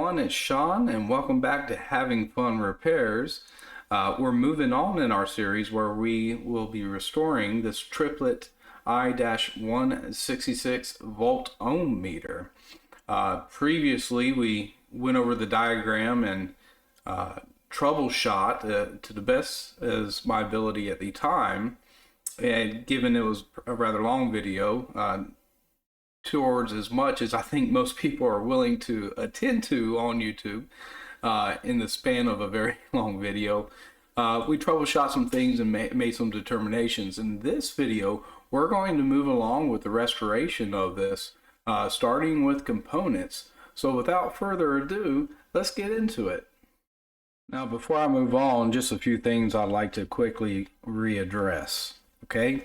everyone, it's Sean and welcome back to Having Fun Repairs. We're moving on in our series where we will be restoring this Triplett I-166 volt ohm meter. Previously we went over the diagram and troubleshot to the best as my ability at the time, and given it was a rather long video, towards as much as I think most people are willing to attend to on YouTube in the span of a very long video. We troubleshot some things and made some determinations. In this video, we're going to move along with the restoration of this, starting with components. So without further ado, let's get into it. Now, before I move on, just a few things I'd like to quickly readdress. Okay.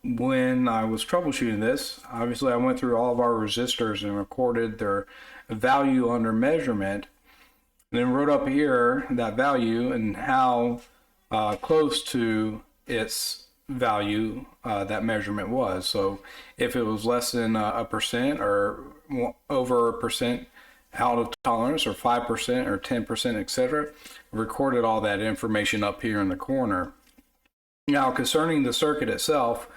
When I was troubleshooting this, obviously I went through all of our resistors and recorded their value under measurement, and then wrote up here that value and how close to its value that measurement was. So if it was less than a percent or over a percent out of tolerance, or 5% or 10%, etc., recorded all that information up here in the corner. Now, concerning the circuit itself,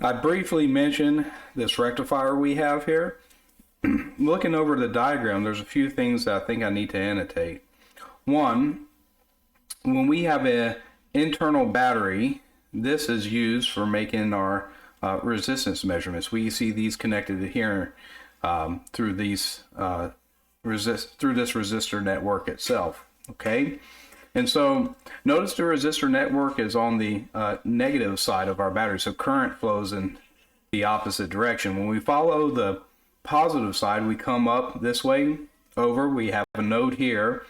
I briefly mentioned this rectifier we have here. Looking over the diagram, there's a few things that I think I need to annotate. One, when we have an internal battery, this is used for making our resistance measurements. We see these connected here through this resistor network itself. Okay. And so notice the resistor network is on the negative side of our battery, so current flows in the opposite direction. When we follow the positive side, we come up this way over. We have a node here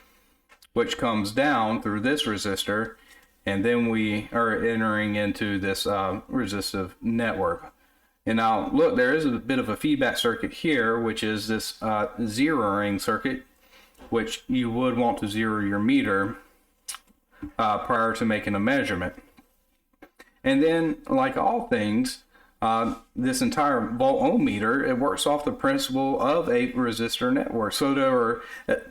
which comes down through this resistor, and then we are entering into this resistive network. And now look, there is a bit of a feedback circuit here, which is this zeroing circuit, which you would want to zero your meter prior to making a measurement. And then, like all things, this entire volt ohm meter, it works off the principle of a resistor network. So there are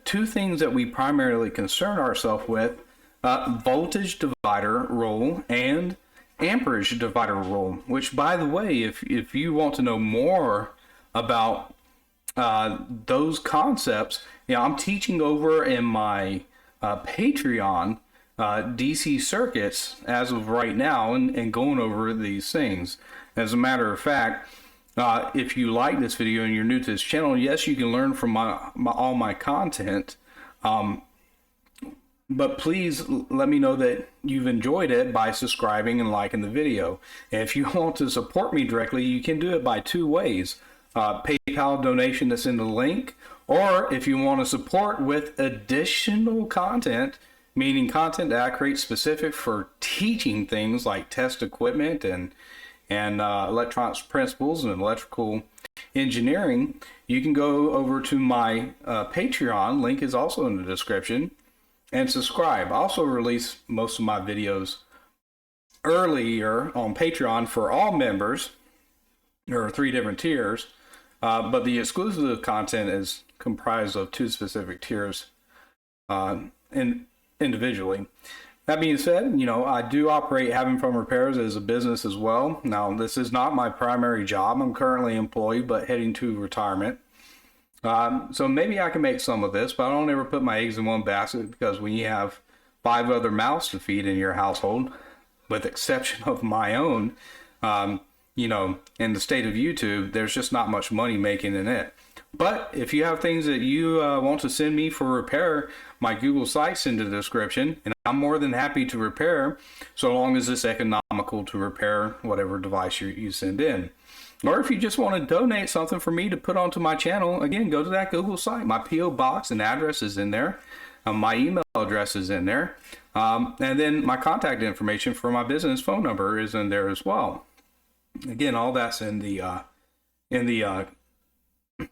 two things that we primarily concern ourselves with: voltage divider rule and amperage divider rule. Which, by the way, if you want to know more about those concepts, I'm teaching over in my Patreon DC circuits as of right now, and going over these things. As a matter of fact, if you like this video and you're new to this channel, yes, you can learn from all my content, but please let me know that you've enjoyed it by subscribing and liking the video. And if you want to support me directly, you can do it by two ways: PayPal donation that's in the link, or if you want to support with additional content, meaning content that I create specific for teaching things like test equipment and electronics principles and electrical engineering, you can go over to my Patreon. Link is also in the description, and subscribe. I also release most of my videos earlier on Patreon for all members. There are 3 different tiers, but the exclusive content is comprised of 2 specific tiers individually. That being said, I do operate Having Fun Repairs as a business as well. Now, this is not my primary job. I'm currently employed, but heading to retirement. So maybe I can make some of this, but I don't ever put my eggs in one basket, because when you have 5 other mouths to feed in your household, with exception of my own, in the state of YouTube, there's just not much money making in it. But if you have things that you want to send me for repair, my Google site's in the description, and I'm more than happy to repair, so long as it's economical to repair whatever device you send in. Or if you just want to donate something for me to put onto my channel, again, go to that Google site. My P.O. box and address is in there. My email address is in there. And then my contact information for my business phone number is in there as well. Again, all that's in the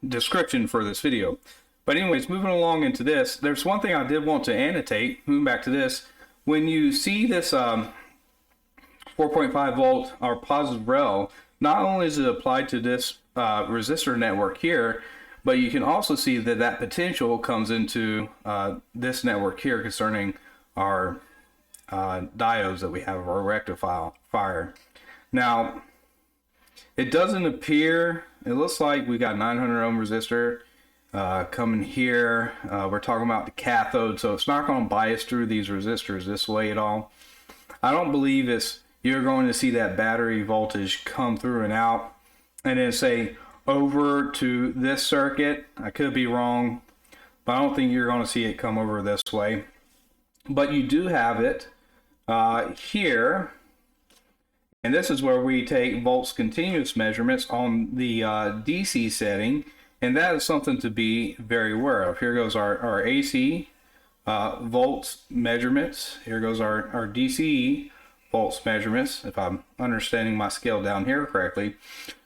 description for this video. But anyways, moving along into this, there's one thing I did want to annotate. Moving back to this, when you see this 4.5 volt or positive rel, not only is it applied to this resistor network here, But you can also see that that potential comes into this network here concerning our diodes that we have, our rectifier. Now, it doesn't appear, it looks like we got 900 ohm resistor coming here. We're talking about the cathode, so it's not going to bias through these resistors this way at all. I don't believe you're going to see that battery voltage come through and out and then say over to this circuit. I could be wrong, but I don't think you're going to see it come over this way. But you do have it here, and this is where we take volts continuous measurements on the DC setting, and that is something to be very aware of. Here goes our AC volts measurements. Here goes our DC volts measurements, if I'm understanding my scale down here correctly.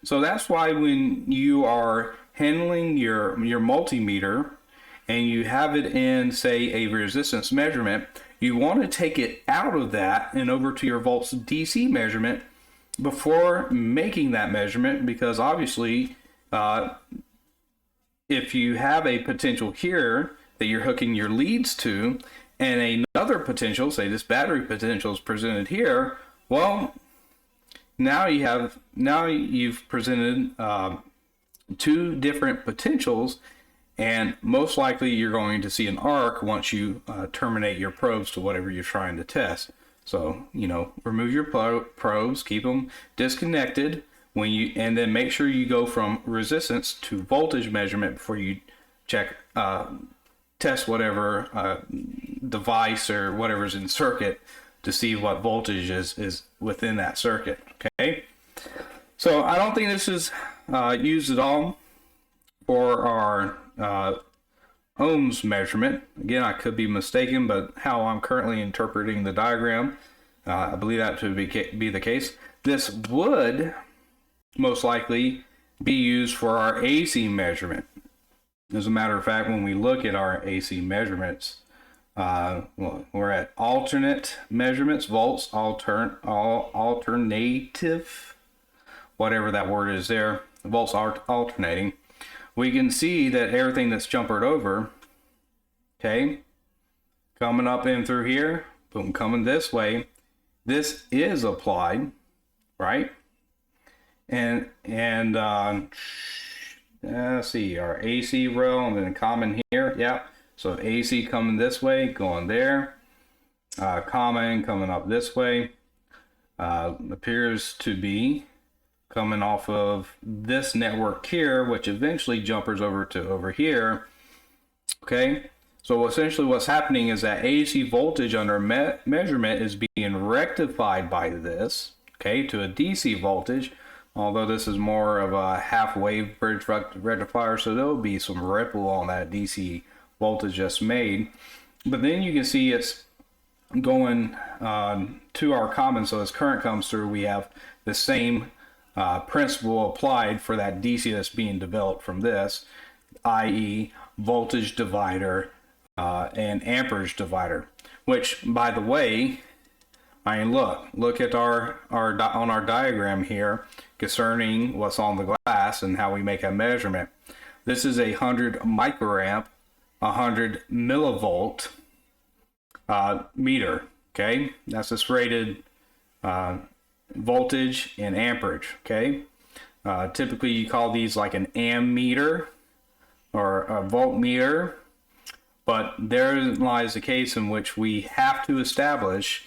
So that's why when you are handling your multimeter and you have it in, say, a resistance measurement, you want to take it out of that and over to your volts DC measurement before making that measurement, because obviously if you have a potential here that you're hooking your leads to, and another potential, say this battery potential is presented here, well, now you've presented two different potentials, and most likely you're going to see an arc once you terminate your probes to whatever you're trying to test. So, remove your probes, keep them disconnected and then make sure you go from resistance to voltage measurement before you test whatever device or whatever's in circuit to see what voltage is within that circuit. Okay, so I don't think this is used at all for our ohms measurement. Again, I could be mistaken, but how I'm currently interpreting the diagram, I believe that to be the case. This would most likely be used for our AC measurement. As a matter of fact, when we look at our AC measurements, we're at alternate measurements, volts, alternative, whatever that word is there, volts alternating. We can see that everything that's jumpered over, okay, coming up in through here, boom, coming this way, this is applied, right? And let's see, our AC row, and then common here, yeah. So AC coming this way, going there, common coming up this way, appears to be coming off of this network here, which eventually jumpers over to over here. Okay, so essentially what's happening is that AC voltage under measurement is being rectified by this, okay, to a DC voltage, although this is more of a half wave bridge rectifier, so there'll be some ripple on that DC voltage just made. But then you can see it's going to our common, so as current comes through, we have the same principle applied for that DC that's being developed from this, i.e. voltage divider and amperage divider, which, by the way, I mean, look at on our diagram here concerning what's on the glass and how we make a measurement. This is 100 microamp, 100 millivolt meter. Okay, that's this rated voltage and amperage. Okay, typically you call these like an ammeter or a voltmeter, but there lies the case in which we have to establish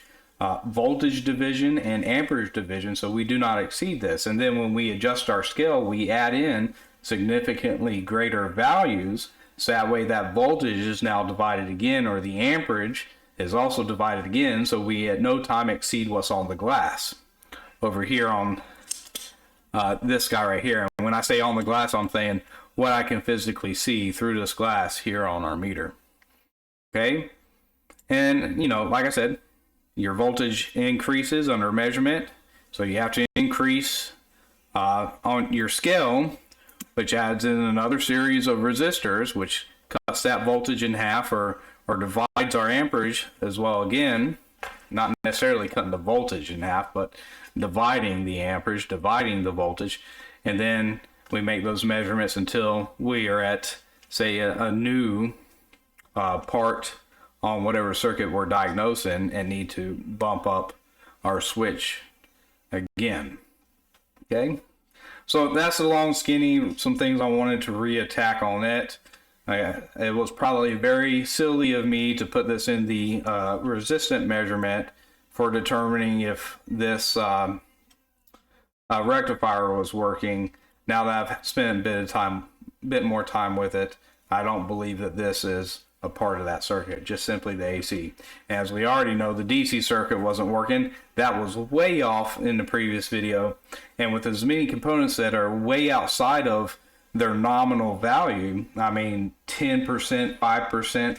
voltage division and amperage division, so we do not exceed this. And then when we adjust our scale, we add in significantly greater values, so that way that voltage is now divided again, or the amperage is also divided again, so we at no time exceed what's on the glass over here on this guy right here. And when I say on the glass, I'm saying what I can physically see through this glass here on our meter. Okay, and like I said, your voltage increases under measurement, so you have to increase on your scale, which adds in another series of resistors, which cuts that voltage in half, or divides our amperage as well again, not necessarily cutting the voltage in half, but dividing the amperage, dividing the voltage. And then we make those measurements until we are at, say, a new part on whatever circuit we're diagnosing and need to bump up our switch again. Okay, so that's the long skinny, some things I wanted to reattack on it. It was probably very silly of me to put this in the resistant measurement for determining if this rectifier was working. Now that I've spent a bit more time with it, I don't believe that this is a part of that circuit, just simply the AC. As we already know, the DC circuit wasn't working. That was way off in the previous video. And with as many components that are way outside of their nominal value, I mean 10%, 5%,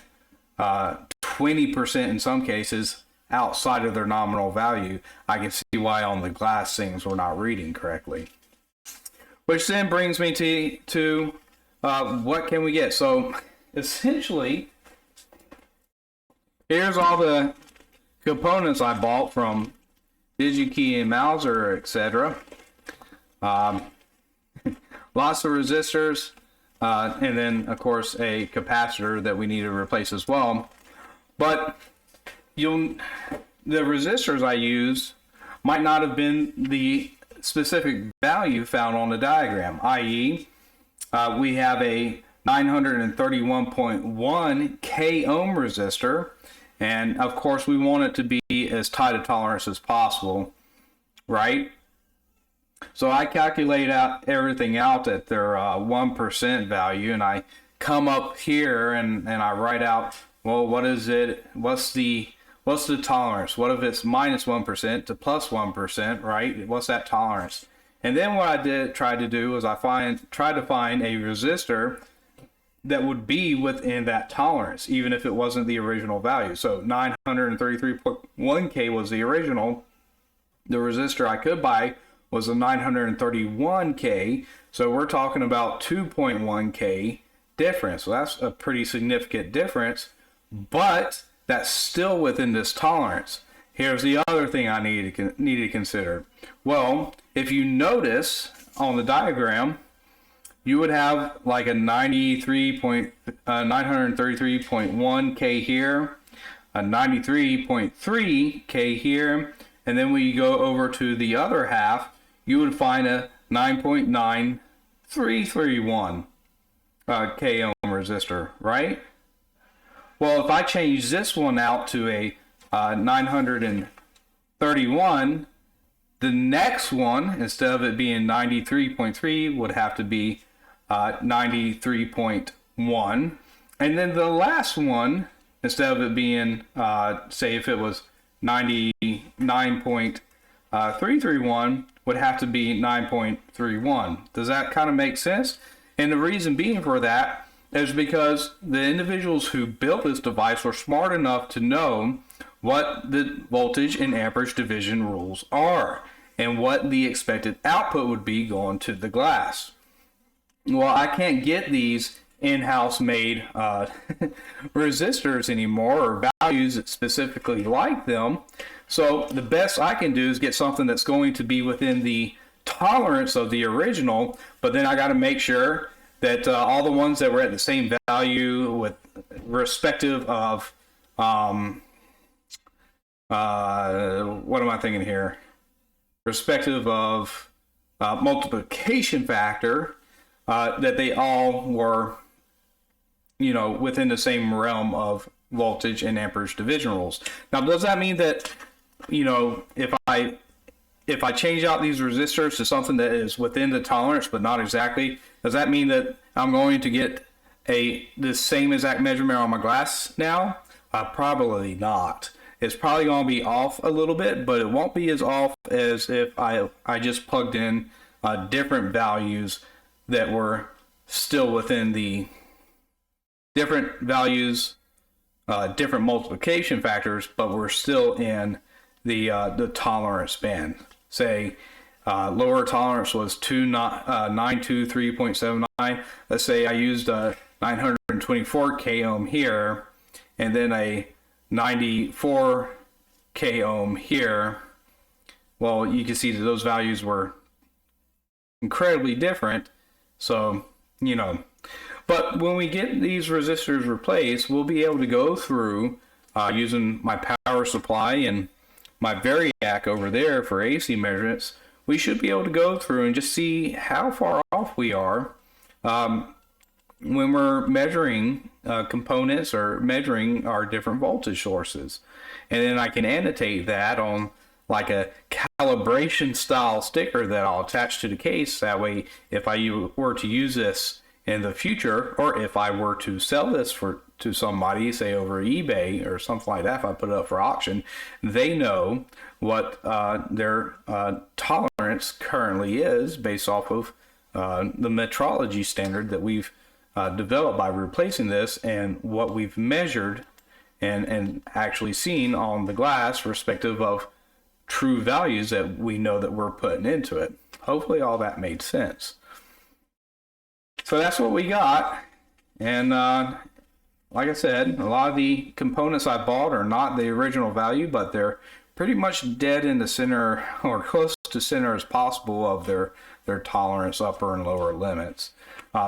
20% in some cases outside of their nominal value, I can see why on the glass things were not reading correctly. Which then brings me to what can we get? So essentially, here's all the components I bought from DigiKey and Mauser, etc. Lots of resistors, and then of course a capacitor that we need to replace as well. But the resistors I used might not have been the specific value found on the diagram, i.e. We have a 931.1 k ohm resistor, and of course we want it to be as tight a tolerance as possible, right? So I calculate out everything out at their 1% value, and I come up here and I write out, well, what is it? What's the tolerance? What if it's minus 1% to plus 1%, right? What's that tolerance? And then what I tried to do was tried to find a resistor that would be within that tolerance, even if it wasn't the original value. So 933.1K was the original. The resistor I could buy was a 931K. So we're talking about 2.1K difference. So that's a pretty significant difference, but that's still within this tolerance. Here's the other thing I need to consider. Well, if you notice on the diagram, you would have like a 933.1K here, a 93.3K here, and then when you go over to the other half, you would find a 9.9331 K ohm resistor, right? Well, if I change this one out to a 931, the next one, instead of it being 93.3, would have to be 93.1. And then the last one, instead of it being, say if it was 99.331, would have to be 9.31. Does that kind of make sense? And the reason being for that is because the individuals who built this device were smart enough to know what the voltage and amperage division rules are and what the expected output would be going to the glass. Well, I can't get these in-house made resistors anymore, or values that specifically like them. So the best I can do is get something that's going to be within the tolerance of the original, but then I got to make sure that all the ones that were at the same value with respective of what am I thinking here? Respective of multiplication factor, that they all were, within the same realm of voltage and amperage division rules. Now, does that mean that, if I change out these resistors to something that is within the tolerance but not exactly, does that mean that I'm going to get the same exact measurement on my glass now? Probably not. It's probably going to be off a little bit, but it won't be as off as if I just plugged in different values that were still within the different values, different multiplication factors, but we're still in the tolerance band. Say lower tolerance was 923.79. Let's say I used a 924 k ohm here, and then a 94 k ohm here. Well, you can see that those values were incredibly different, So, you know, but when we get these resistors replaced, we'll be able to go through using my power supply and my variac over there for AC measurements. We should be able to go through and just see how far off we are when we're measuring components or measuring our different voltage sources. And then I can annotate that on like a calibration style sticker that I'll attach to the case. That way, if I were to use this in the future, or if I were to sell this to somebody, say over eBay or something like that, if I put it up for auction, they know what their tolerance currently is based off of the metrology standard that we've developed by replacing this, and what we've measured and actually seen on the glass, respective of true values that we know that we're putting into it. Hopefully all that made sense. So that's what we got. And like I said, a lot of the components I bought are not the original value, but they're pretty much dead in the center, or close to center as possible, of their tolerance upper and lower limits.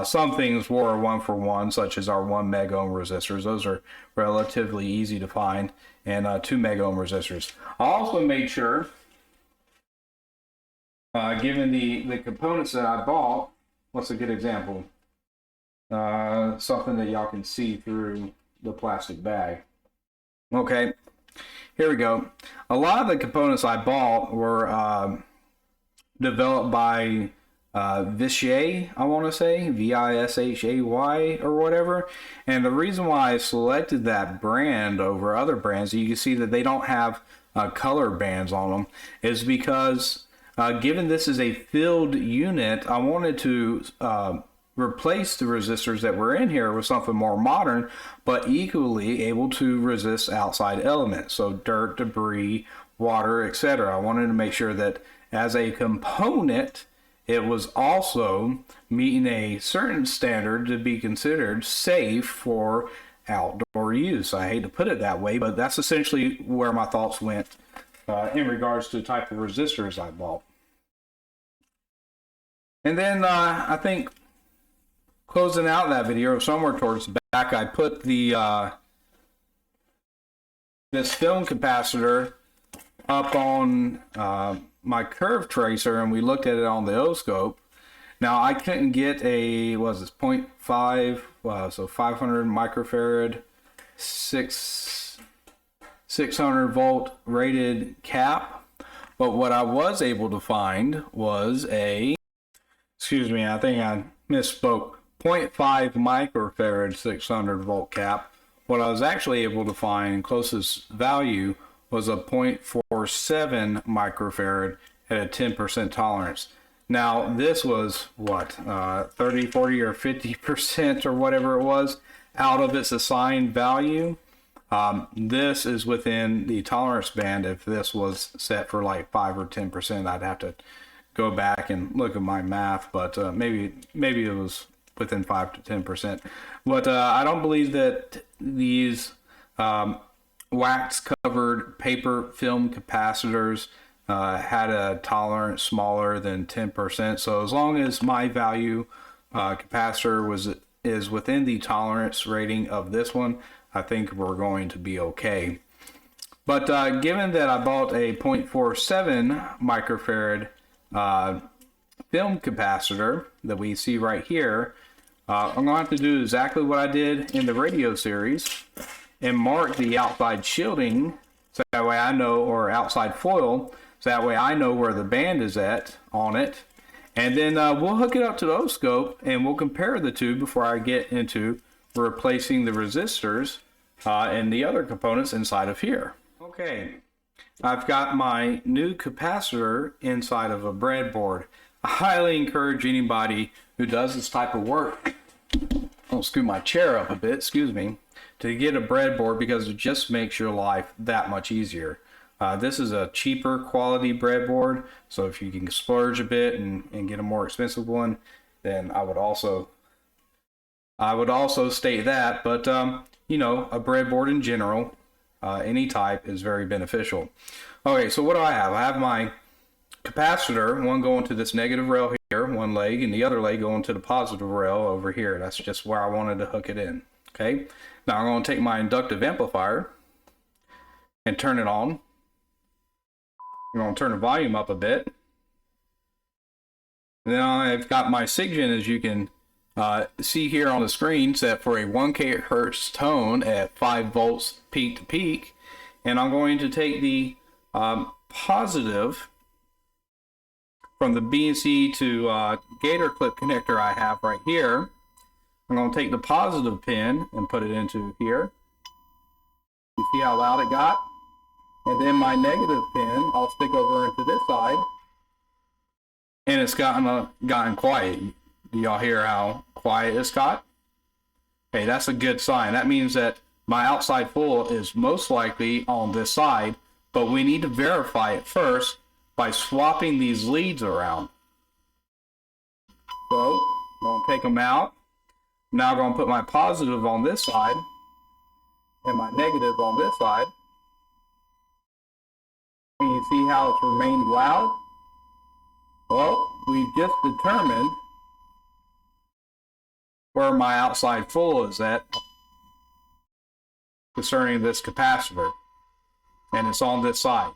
Some things were 1-for-1, such as our 1 mega ohm resistors. Those are relatively easy to find, and 2 mega ohm resistors. I also made sure, given the components that I bought, what's a good example? Something that y'all can see through the plastic bag. Okay, here we go. A lot of the components I bought were developed by WWII, I want to say, WISHAY or whatever. And the reason why I selected that brand over other brands, you can see that they don't have color bands on them, is because given this is a filled unit, I wanted to replace the resistors that were in here with something more modern, but equally able to resist outside elements, so dirt, debris, water, etc. I wanted to make sure that as a component, it was also meeting a certain standard to be considered safe for outdoor use. I hate to put it that way, but that's essentially where my thoughts went in regards to the type of resistors I bought. And then I think closing out that video, somewhere towards the back, I put the this film capacitor up on my curve tracer, and we looked at it on the O-scope. Now I couldn't get a, what was this, 0.5, so 500 microfarad, 600 volt rated cap, but what I was able to find was a, excuse me, I think I misspoke, 0.5 microfarad 600 volt cap. What I was actually able to find, closest value, was a 0.47 microfarad at a 10% tolerance. Now this was what, 30, 40, or 50% or whatever it was out of its assigned value. This is within the tolerance band. If this was set for like 5 or 10%, I'd have to go back and look at my math, but maybe it was within 5 to 10%. But I don't believe that these wax covered paper film capacitors had a tolerance smaller than 10%. So as long as my value capacitor is within the tolerance rating of this one, I think we're going to be okay. But given that I bought a 0.47 microfarad film capacitor that we see right here, I'm going to have to do exactly what I did in the radio series and mark the outside shielding, so that way I know, or outside foil, so that way I know where the band is at on it. And then we'll hook it up to the O-scope and we'll compare the two before I get into replacing the resistors and the other components inside of here. Okay, I've got my new capacitor inside of a breadboard. I highly encourage anybody who does this type of work, I'll scoot my chair up a bit, excuse me, to get a breadboard, because it just makes your life that much easier. This is a cheaper quality breadboard, so if you can splurge a bit and get a more expensive one, then I would also state that. But you know, a breadboard in general, any type, is very beneficial. Okay, so what do I have? I have my capacitor, one going to this negative rail here, one leg, and the other leg going to the positive rail over here. That's just where I wanted to hook it in. Okay, now I'm going to take my inductive amplifier and turn it on. I'm going to turn the volume up a bit. And then I've got my SIGGEN, as you can see here on the screen, set for a 1 kHz tone at 5 volts peak to peak. And I'm going to take the positive from the BNC to gator clip connector I have right here. I'm going to take the positive pin and put it into here. You see how loud it got? And then my negative pin, I'll stick over into this side. And it's gotten quiet. Do y'all hear how quiet it's got? Okay, that's a good sign. That means that my outside full is most likely on this side, but we need to verify it first by swapping these leads around. So, I'm going to take them out. Now I'm going to put my positive on this side and my negative on this side. And you see how it's remained loud? Well, we've just determined where my outside full is at concerning this capacitor, and it's on this side.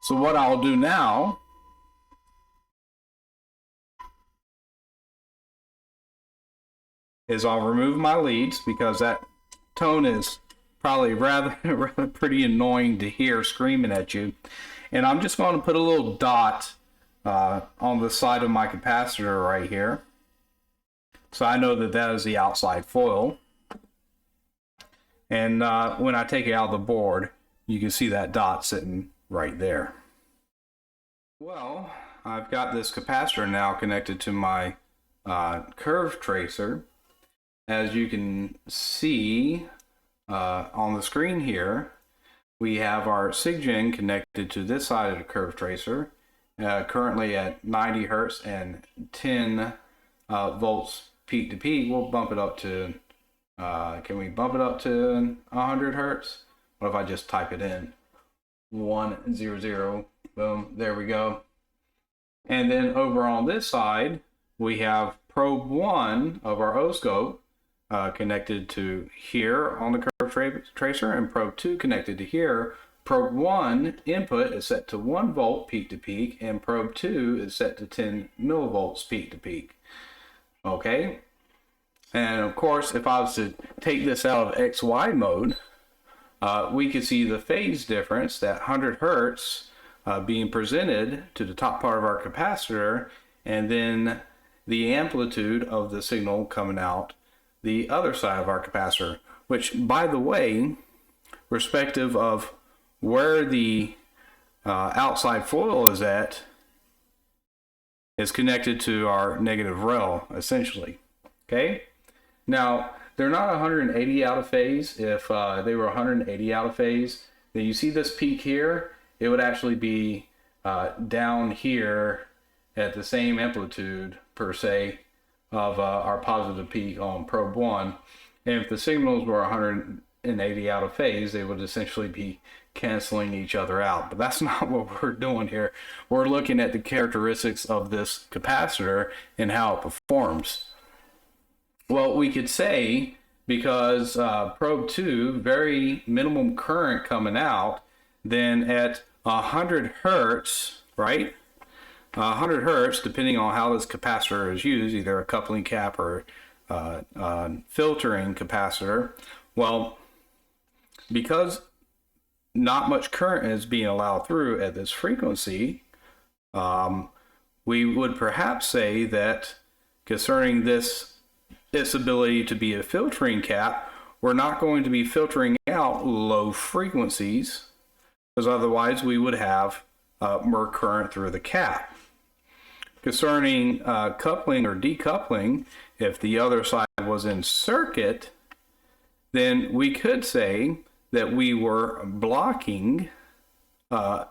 So what I'll do now is I'll remove my leads, because that tone is probably rather pretty annoying to hear screaming at you. And I'm just going to put a little dot on the side of my capacitor right here, so I know that that is the outside foil. And when I take it out of the board, you can see that dot sitting right there. Well, I've got this capacitor now connected to my curve tracer. As you can see on the screen here, we have our SIGGEN connected to this side of the curve tracer, currently at 90 Hertz and 10 volts peak to peak. We'll bump it up to, can we bump it up to 100 Hertz? What if I just type it in? 100, boom, there we go. And then over on this side, we have probe 1 of our oscope connected to here on the curve tracer, and probe 2 connected to here. Probe 1 input is set to 1 volt peak to peak, and probe 2 is set to 10 millivolts peak to peak. Okay, and of course, if I was to take this out of XY mode, we could see the phase difference, that 100 Hertz being presented to the top part of our capacitor, and then the amplitude of the signal coming out the other side of our capacitor, which, by the way, respective of where the outside foil is at, is connected to our negative rail, essentially. Okay, now they're not 180 out of phase. If they were 180 out of phase, then you see this peak here, it would actually be down here at the same amplitude per se of our positive peak on probe 1. And if the signals were 180 out of phase, they would essentially be canceling each other out. But that's not what we're doing here. We're looking at the characteristics of this capacitor and how it performs. Well, we could say, because probe 2, very minimum current coming out, then at 100 Hertz, right? 100 Hertz, depending on how this capacitor is used, either a coupling cap or filtering capacitor. Well, because not much current is being allowed through at this frequency, we would perhaps say that concerning its ability to be a filtering cap, we're not going to be filtering out low frequencies, because otherwise we would have more current through the cap. Concerning coupling or decoupling, if the other side was in circuit, then we could say that we were blocking a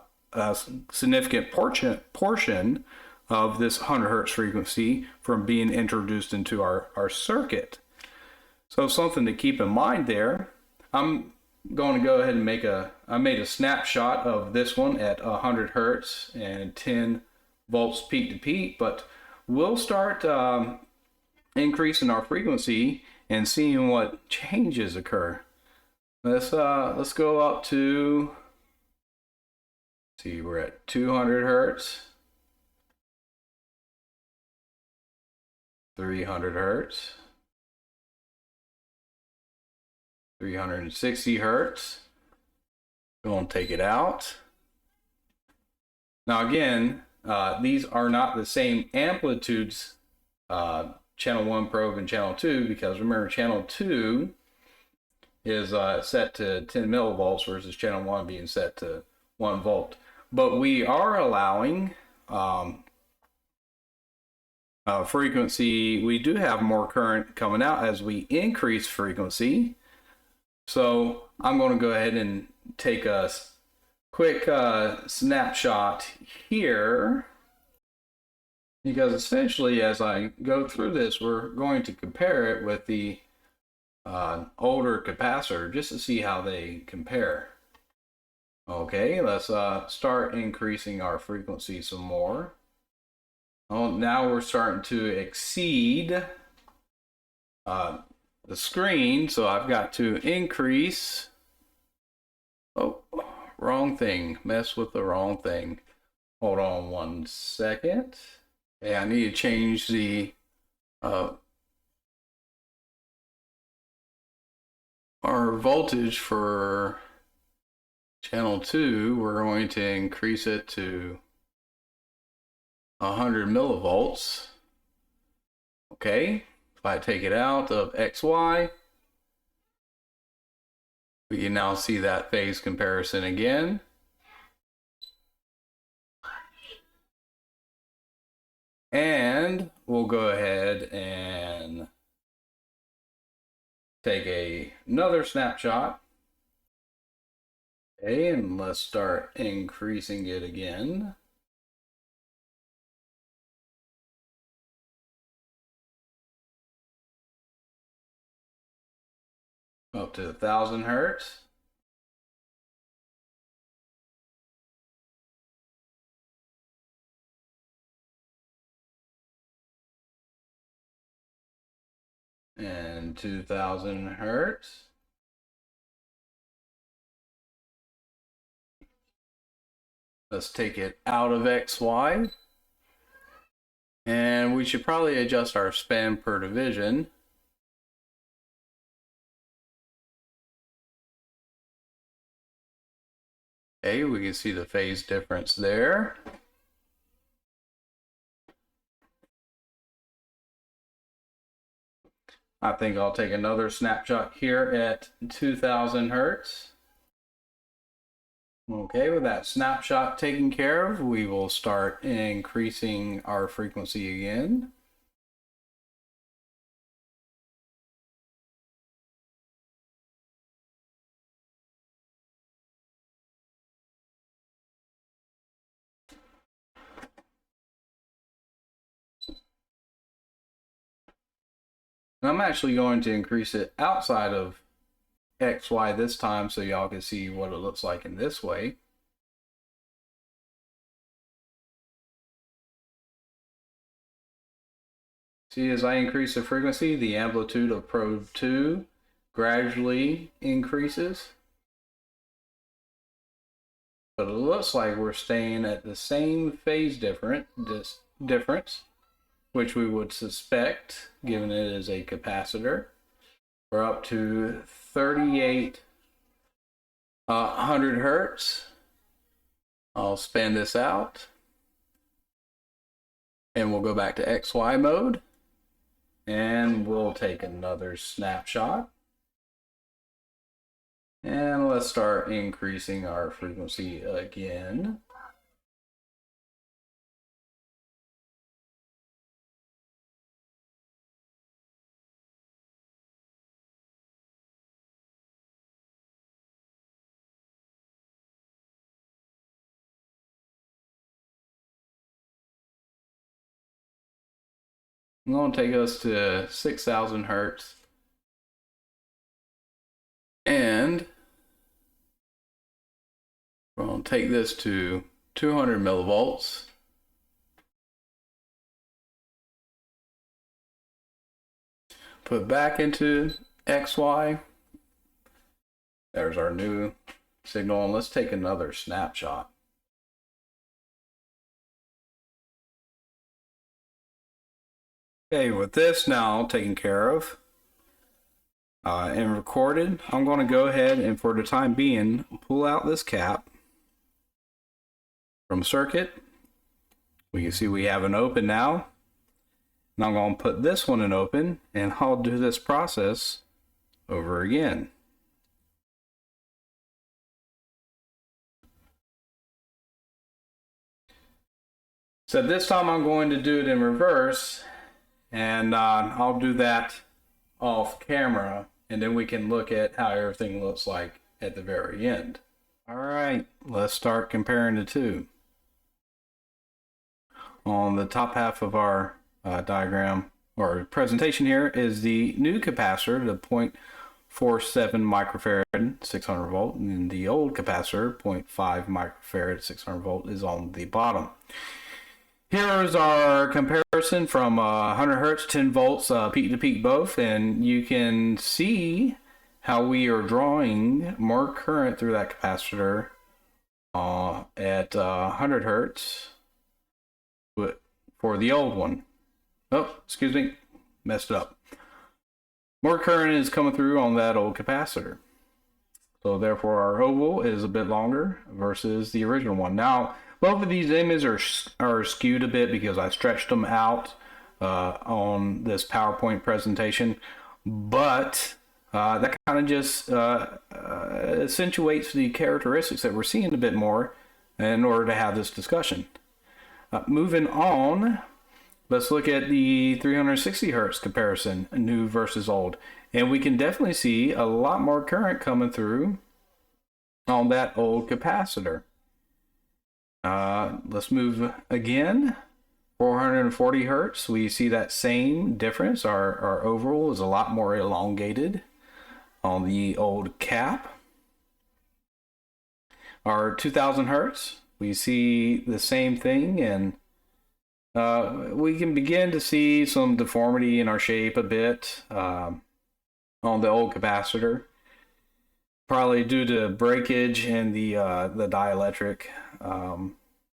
significant portion of this 100 Hertz frequency from being introduced into our circuit. So something to keep in mind there. I'm going to go ahead and I made a snapshot of this one at 100 Hertz and 10 volts peak to peak, but we'll start increasing our frequency and seeing what changes occur. Let's go up to, see, we're at 200 hertz, 300 hertz, 360 hertz. Going to take it out. Now again, these are not the same amplitudes, channel 1 probe and channel 2, because remember, channel 2 is set to 10 millivolts versus channel 1 being set to 1 volt. But we are allowing frequency. We do have more current coming out as we increase frequency. So I'm going to go ahead and take a quick snapshot here, because essentially as I go through this, we're going to compare it with the older capacitor just to see how they compare. Okay, let's start increasing our frequency some more. Oh, now we're starting to exceed the screen, so I've got to increase. Oh, wrong thing. Mess with the wrong thing. Hold on 1 second. Okay, I need to change the our voltage for channel 2. We're going to increase it to 100 millivolts. Okay, if I take it out of XY, we can now see that phase comparison again. And we'll go ahead and take another snapshot. Okay, and let's start increasing it again. Up to 1,000 hertz. And 2,000 hertz. Let's take it out of XY. And we should probably adjust our span per division. Okay, we can see the phase difference there. I think I'll take another snapshot here at 2,000 hertz. Okay, with that snapshot taken care of, we will start increasing our frequency again. And I'm actually going to increase it outside of XY this time so y'all can see what it looks like in this way. See, as I increase the frequency, the amplitude of probe 2 gradually increases. But it looks like we're staying at the same phase difference, which we would suspect, given it is a capacitor. We're up to 3,800 hertz. I'll span this out. And we'll go back to XY mode. And we'll take another snapshot. And let's start increasing our frequency again. I'm going to take us to 6,000 hertz. And we're going to take this to 200 millivolts. put back into XY. There's our new signal, and let's take another snapshot. Okay, with this now taken care of and recorded, I'm going to go ahead and, for the time being, pull out this cap from circuit. We can see we have an open now. And I'm going to put this one in open, and I'll do this process over again. So this time I'm going to do it in reverse, and I'll do that off camera, and then we can look at how everything looks like at the very end. All right, let's start comparing the two. On the top half of our diagram or presentation here is the new capacitor, the 0.47 microfarad 600 volt, and the old capacitor 0.5 microfarad 600 volt is on the bottom. Here is our comparison from 100 hertz, 10 volts, peak to peak both, and you can see how we are drawing more current through that capacitor at 100 hertz for the old one. Oh, excuse me, messed up. More current is coming through on that old capacitor. So therefore our oval is a bit longer versus the original one. Now, both of these images are skewed a bit because I stretched them out on this PowerPoint presentation, but that kind of just accentuates the characteristics that we're seeing a bit more in order to have this discussion. Moving on, let's look at the 360 hertz comparison, new versus old. And we can definitely see a lot more current coming through on that old capacitor. Let's move again. 440 hertz, we see that same difference. Our oval is a lot more elongated on the old cap. Our 2000 hertz, we see the same thing, and we can begin to see some deformity in our shape a bit on the old capacitor, probably due to breakage in the dielectric.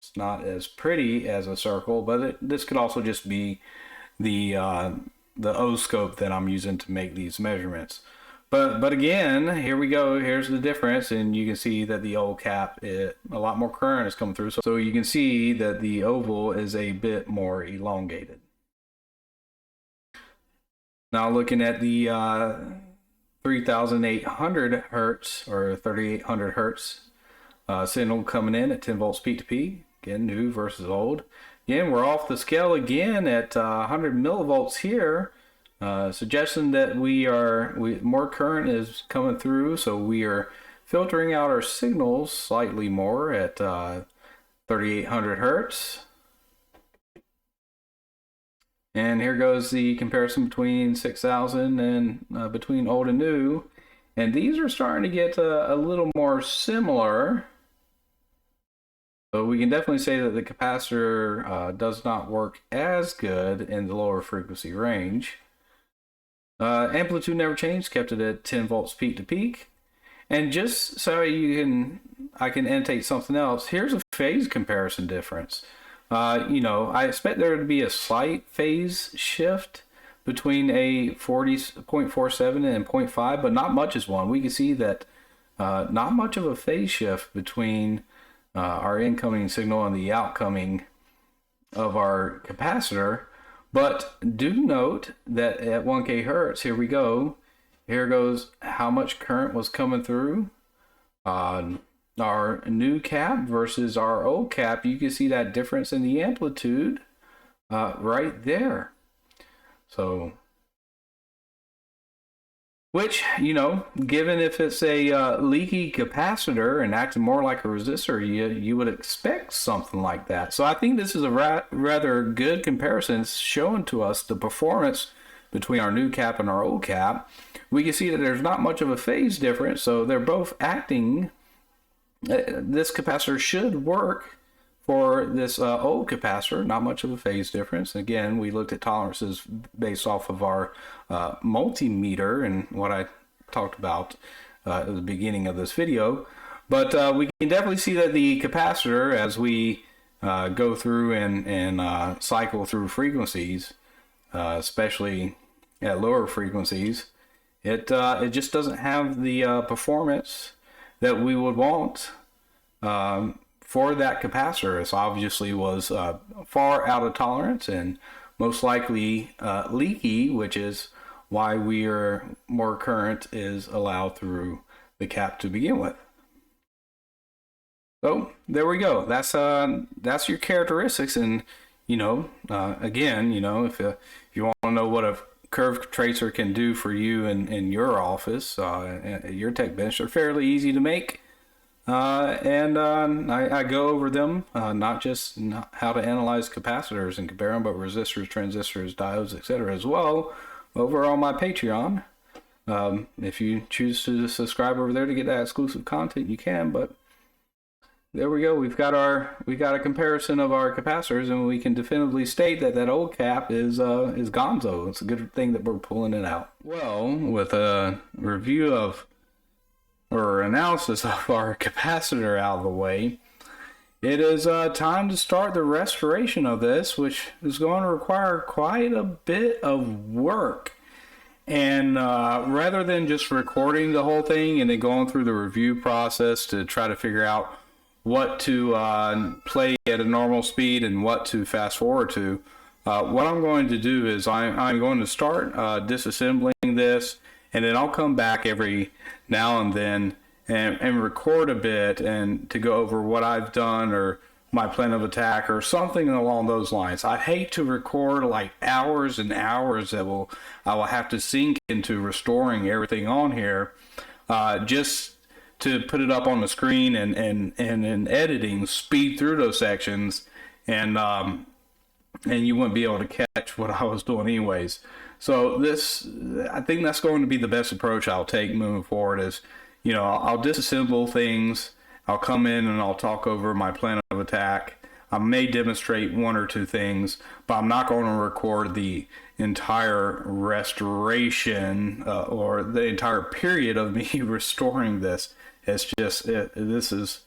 It's not as pretty as a circle, but this could also just be the O-scope that I'm using to make these measurements. But again, here we go. Here's the difference, and you can see that the old cap, a lot more current is coming through. So you can see that the oval is a bit more elongated. Now looking at the 3800 hertz or 3800 hertz signal coming in at 10 volts peak to peak. Again, new versus old. Again, we're off the scale again at 100 millivolts here, suggesting that more current is coming through, so we are filtering out our signals slightly more at 3800 hertz. And here goes the comparison between 6000 and between old and new. And these are starting to get a little more similar. So we can definitely say that the capacitor does not work as good in the lower frequency range. Amplitude never changed, kept it at 10 volts peak to peak. And just so I can annotate something else, here's a phase comparison difference. I expect there to be a slight phase shift between a 0.47 and 0.5, but not much is one. We can see that not much of a phase shift between our incoming signal and the outcoming of our capacitor. But do note that at 1K hertz, here we go. Here goes how much current was coming through our new cap versus our old cap. You can see that difference in the amplitude right there. So, which, given if it's a leaky capacitor and acting more like a resistor, you would expect something like that. So I think this is a rather good comparison. It's showing to us the performance between our new cap and our old cap. We can see that there's not much of a phase difference, so they're both acting. This capacitor should work For this old capacitor, not much of a phase difference. Again, we looked at tolerances based off of our multimeter and what I talked about at the beginning of this video. But we can definitely see that the capacitor, as we go through and cycle through frequencies, especially at lower frequencies, it just doesn't have the performance that we would want for that capacitor. It obviously was far out of tolerance and most likely leaky, which is why more current is allowed through the cap to begin with. So there we go. That's your characteristics, and again, if you want to know what a curve tracer can do for you in your office, your tech bench, they're fairly easy to make. I go over them, not just how to analyze capacitors and compare them, but resistors, transistors, diodes, etc. as well, over on my Patreon. If you choose to subscribe over there to get that exclusive content, you can. But there we go. We've got a comparison of our capacitors, and we can definitively state that that old cap is gonzo. It's a good thing that we're pulling it out. Well, with a review of or analysis of our capacitor out of the way, it is time to start the restoration of this, which is going to require quite a bit of work. And rather than just recording the whole thing and then going through the review process to try to figure out what to play at a normal speed and what to fast forward to, what I'm going to do is I'm going to start disassembling this, and then I'll come back every now and then and record a bit and to go over what I've done or my plan of attack or something along those lines. I hate to record like hours and hours that I will have to sink into restoring everything on here, just to put it up on the screen and in editing speed through those sections, and you wouldn't be able to catch what I was doing anyways. So I think that's going to be the best approach I'll take moving forward. Is I'll disassemble things, I'll come in and I'll talk over my plan of attack. I may demonstrate one or two things, but I'm not going to record the entire restoration or the entire period of me restoring this. It's just this is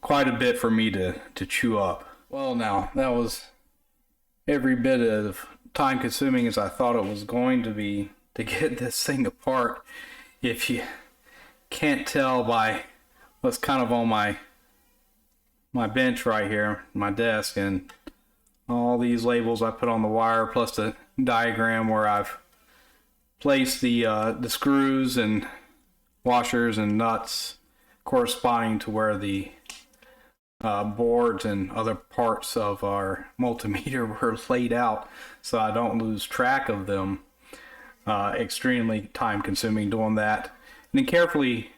quite a bit for me to chew up. Well, now that was every bit of time consuming as I thought it was going to be to get this thing apart. If you can't tell by what's kind of on my bench right here, my desk, and all these labels I put on the wire, plus the diagram where I've placed the screws and washers and nuts corresponding to where the boards and other parts of our multimeter were laid out, so I don't lose track of them. Extremely time consuming doing that, and then carefully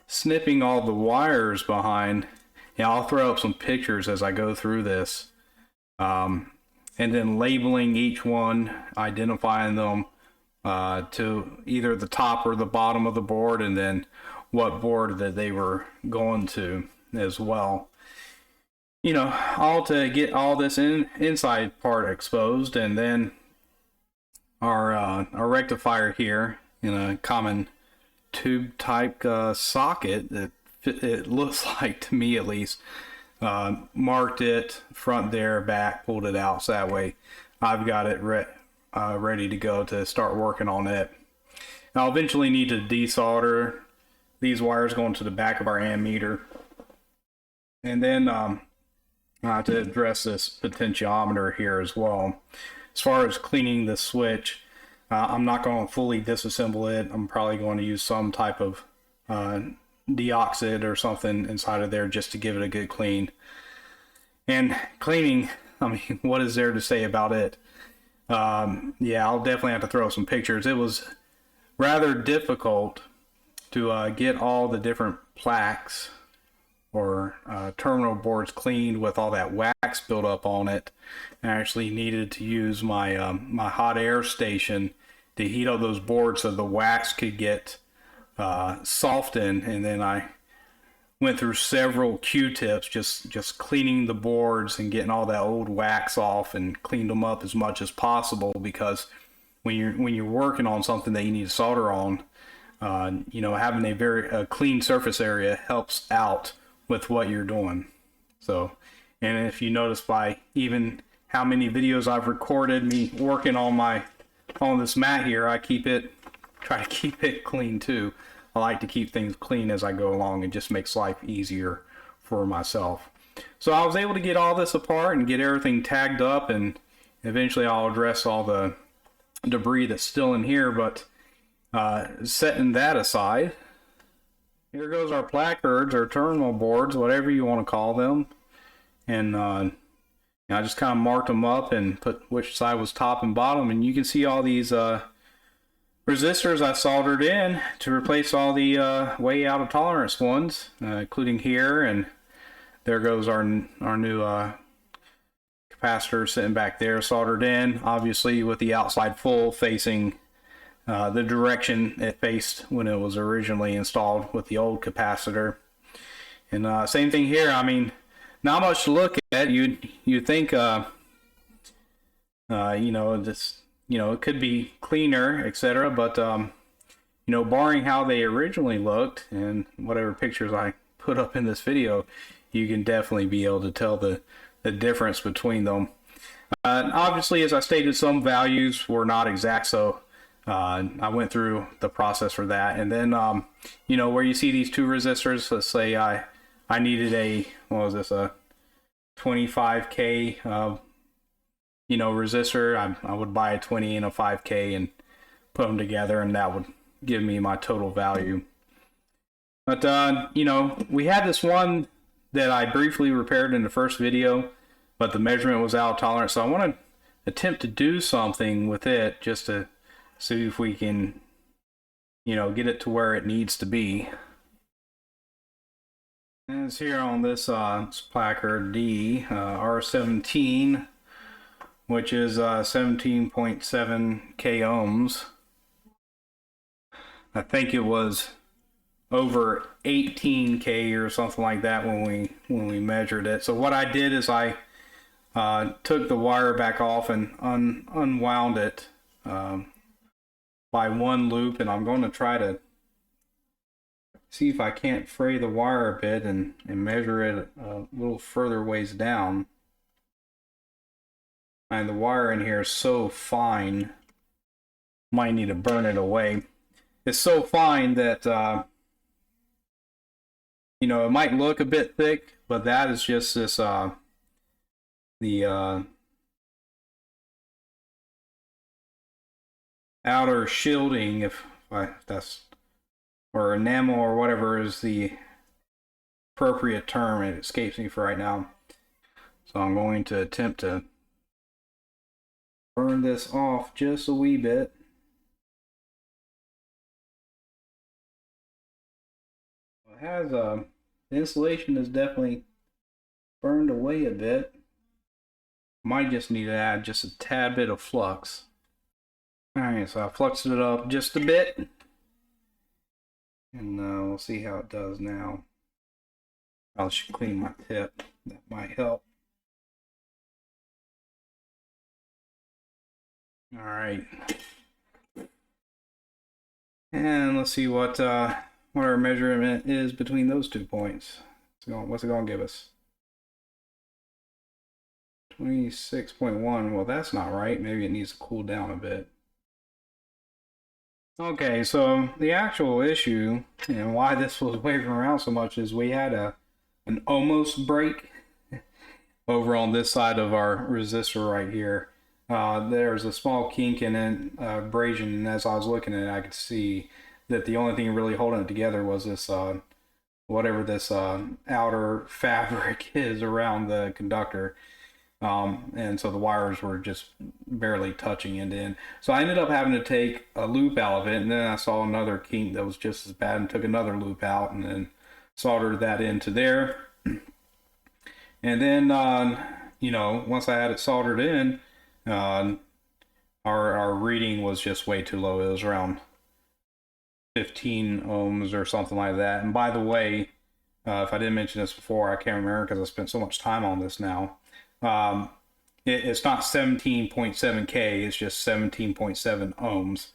snipping all the wires behind. I'll throw up some pictures as I go through this, and then labeling each one, identifying them to either the top or the bottom of the board, and then what board that they were going to as well. All to get all this inside part exposed, and then our rectifier here in a common tube type socket that it looks like, to me at least, marked it front there, back, pulled it out, so that way I've got it ready to go to start working on it. I'll eventually need to desolder these wires going to the back of our ammeter, and then to address this potentiometer here as well. As far as cleaning the switch, I'm not going to fully disassemble it. I'm probably going to use some type of deoxid or something inside of there just to give it a good clean. And cleaning, I mean, what is there to say about it? Yeah, I'll definitely have to throw some pictures. It was rather difficult to get all the different plaques or terminal boards cleaned with all that wax built up on it. I actually needed to use my my hot air station to heat up those boards so the wax could get softened, and then I went through several Q-tips, just cleaning the boards and getting all that old wax off and cleaned them up as much as possible, because when you're working on something that you need to solder on, you know, having a clean surface area helps out with what you're doing. So, and if you notice by even how many videos I've recorded me working on this mat here, I try to keep it clean too. I like to keep things clean as I go along. It just makes life easier for myself. So I was able to get all this apart and get everything tagged up, and eventually I'll address all the debris that's still in here. But setting that aside, here goes our placards, or terminal boards, whatever you want to call them. And I just kind of marked them up and put which side was top and bottom, and you can see all these resistors I soldered in to replace all the way out of tolerance ones, including here, and there goes our new capacitor sitting back there soldered in, obviously with the outside full facing the direction it faced when it was originally installed with the old capacitor. And same thing here. I mean, not much to look at. You'd think you know, this, you know, it could be cleaner, etc. But you know, barring how they originally looked and whatever pictures I put up in this video, you can definitely be able to tell the difference between them. Obviously, as I stated, some values were not exact, so I went through the process for that. And then you know, where you see these two resistors, let's say I needed a, what was this, a 25K you know, resistor. I would buy a 20 and a 5K and put them together, and that would give me my total value. But you know, we had this one that I briefly repaired in the first video, but the measurement was out of tolerance, so I want to attempt to do something with it just to see if we can, you know, get it to where it needs to be. And it's here on this placard D, R17, which is 17.7 k ohms. I think it was over 18K or something like that when we measured it. So what I did is I took the wire back off and unwound it by one loop, and I'm going to try to see if I can't fray the wire a bit and measure it a little further ways down. And the wire in here is so fine, might need to burn it away. It's so fine that you know, it might look a bit thick, but that is just this the outer shielding, if that's, or enamel or whatever is the appropriate term. It escapes me for right now. So I'm going to attempt to burn this off just a wee bit. It has the insulation is definitely burned away a bit. Might just need to add just a tad bit of flux. Alright, so I fluxed it up just a bit, and we'll see how it does now. I should clean my tip, that might help. Alright, and let's see what our measurement is between those 2 points. What's it going to give us? 26.1. Well, that's not right. Maybe it needs to cool down a bit. Okay, so the actual issue and why this was waving around so much is we had an almost break over on this side of our resistor right here. There's a small kink in it, abrasion, and as I was looking at it, I could see that the only thing really holding it together was this whatever this outer fabric is around the conductor. And so the wires were just barely touching end to end. So I ended up having to take a loop out of it, and then I saw another kink that was just as bad and took another loop out and then soldered that into there. And then, you know, once I had it soldered in, our reading was just way too low. It was around 15 ohms or something like that. And by the way, If I didn't mention this before, I can't remember because I spent so much time on this now. It's not 17.7K, it's just 17.7 ohms.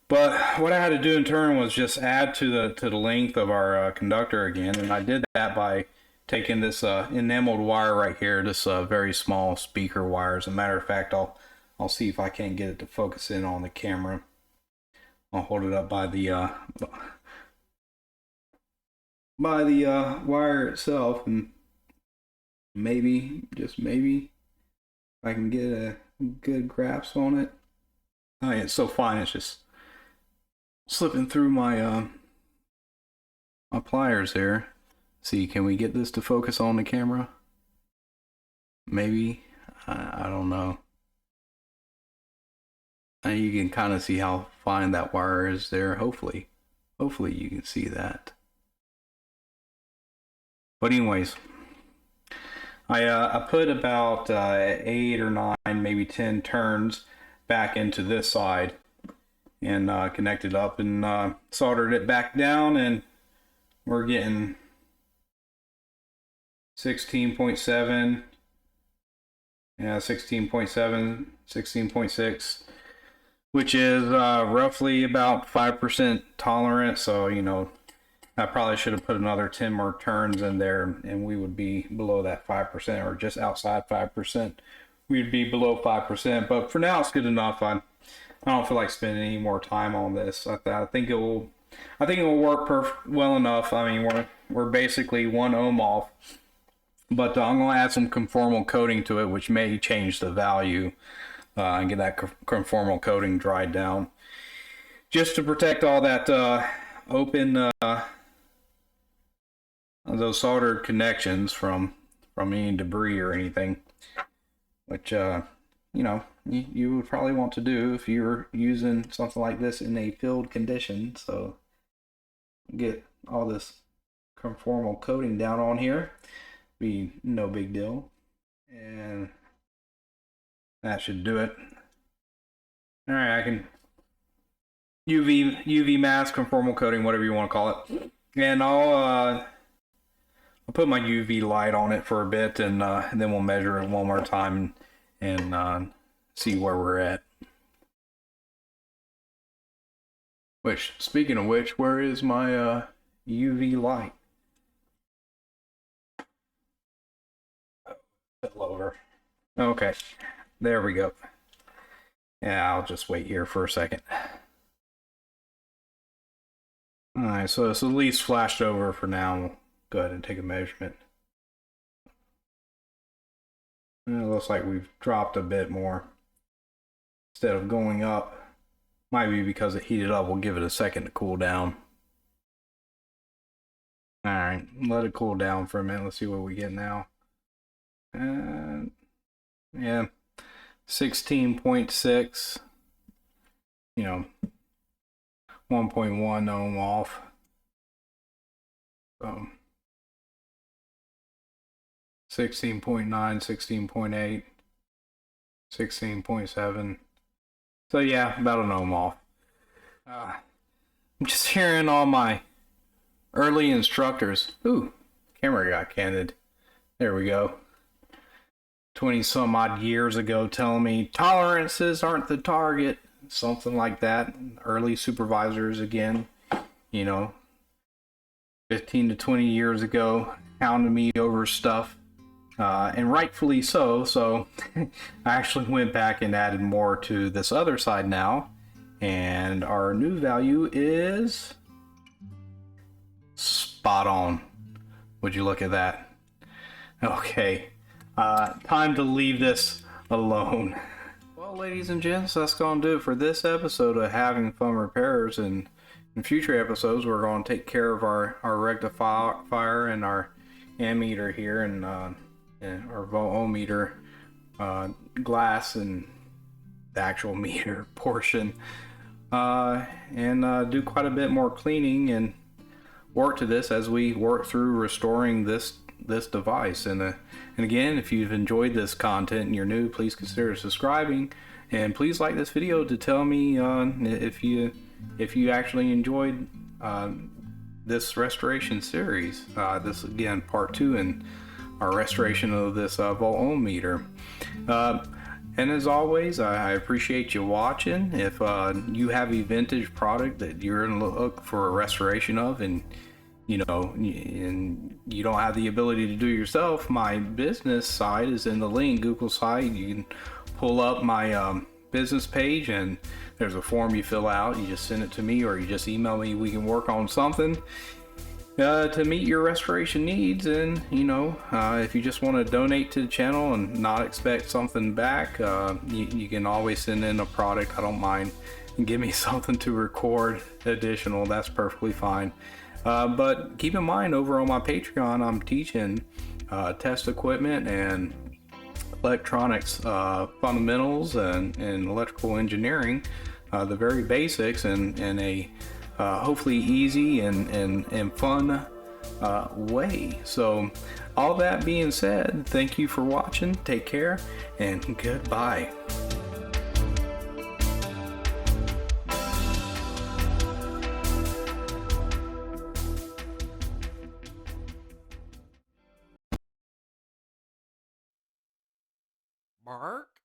But what I had to do in turn was just add to the length of our conductor again, and I did that by taking this enameled wire right here, this very small speaker wire. As a matter of fact, I'll see if I can't get it to focus in on the camera. I'll hold it up by the wire itself, and maybe, just maybe, I can get a good grasp on it. Oh yeah, it's so fine, it's just slipping through my my pliers there. See, can we get this to focus on the camera? Maybe. I don't know. You can kind of see how fine that wire is there. Hopefully you can see that. But anyways, I put about 8 or 9, maybe 10 turns back into this side, and connected up and soldered it back down, and we're getting 16.7, yeah, 16.7, 16.6, which is roughly about 5% tolerant. So, you know, I probably should have put another 10 more turns in there, and we would be below that 5%, or just outside 5%. We'd be below 5%, but for now it's good enough. I don't feel like spending any more time on this. I think it will work well enough. I mean, we're basically 1 ohm off, but I'm going to add some conformal coating to it, which may change the value and get that conformal coating dried down, just to protect all that open those soldered connections from any debris or anything, which you know, you would probably want to do if you were using something like this in a field condition. So get all this conformal coating down on here, be no big deal, and that should do it. All right, I can UV mask, conformal coating, whatever you want to call it, and I'll put my UV light on it for a bit, and then we'll measure it one more time and see where we're at. Which, speaking of which, where is my UV light? Fell over. Okay, there we go. Yeah, I'll just wait here for a second. Alright, so it's at least flashed over for now. We'll go ahead and take a measurement. And it looks like we've dropped a bit more. Instead of going up. Might be because it heated up. We'll give it a second to cool down. Alright, let it cool down for a minute. Let's see what we get now. Yeah, 16.6. You know, 1.1 ohm off. So 16.9, 16.8, 16.7. So yeah, about an ohm off. I'm just hearing all my early instructors. Ooh, camera got candid. There we go. 20 some odd years ago telling me tolerances aren't the target. Something like that. Early supervisors again, you know, 15 to 20 years ago, hounding me over stuff, and rightfully so. So I actually went back and added more to this other side now, and our new value is spot on. Would you look at that? Okay, time to leave this alone. Well, ladies and gents, that's going to do it for this episode of Having Fun Repairs. And in future episodes, we're going to take care of our rectifier and our ammeter here, and our voltmeter glass and the actual meter portion, and do quite a bit more cleaning and work to this as we work through restoring this device. And again, if you've enjoyed this content and you're new, please consider subscribing, and please like this video to tell me if you actually enjoyed this restoration series. This again, part 2 in our restoration of this volt ohm meter. And as always, I appreciate you watching. If you have a vintage product that you're in look for a restoration of, and you don't have the ability to do it yourself, my business side is in the link, Google site. You can pull up my business page, and there's a form you fill out. You just send it to me, or you just email me. We can work on something to meet your restoration needs. And if you just want to donate to the channel and not expect something back, you can always send in a product. I don't mind. And give me something to record additional. That's perfectly fine. But keep in mind, over on my Patreon, I'm teaching test equipment and electronics fundamentals and electrical engineering, the very basics, and a hopefully easy and fun way. So all that being said, thank you for watching. Take care and goodbye. Bark.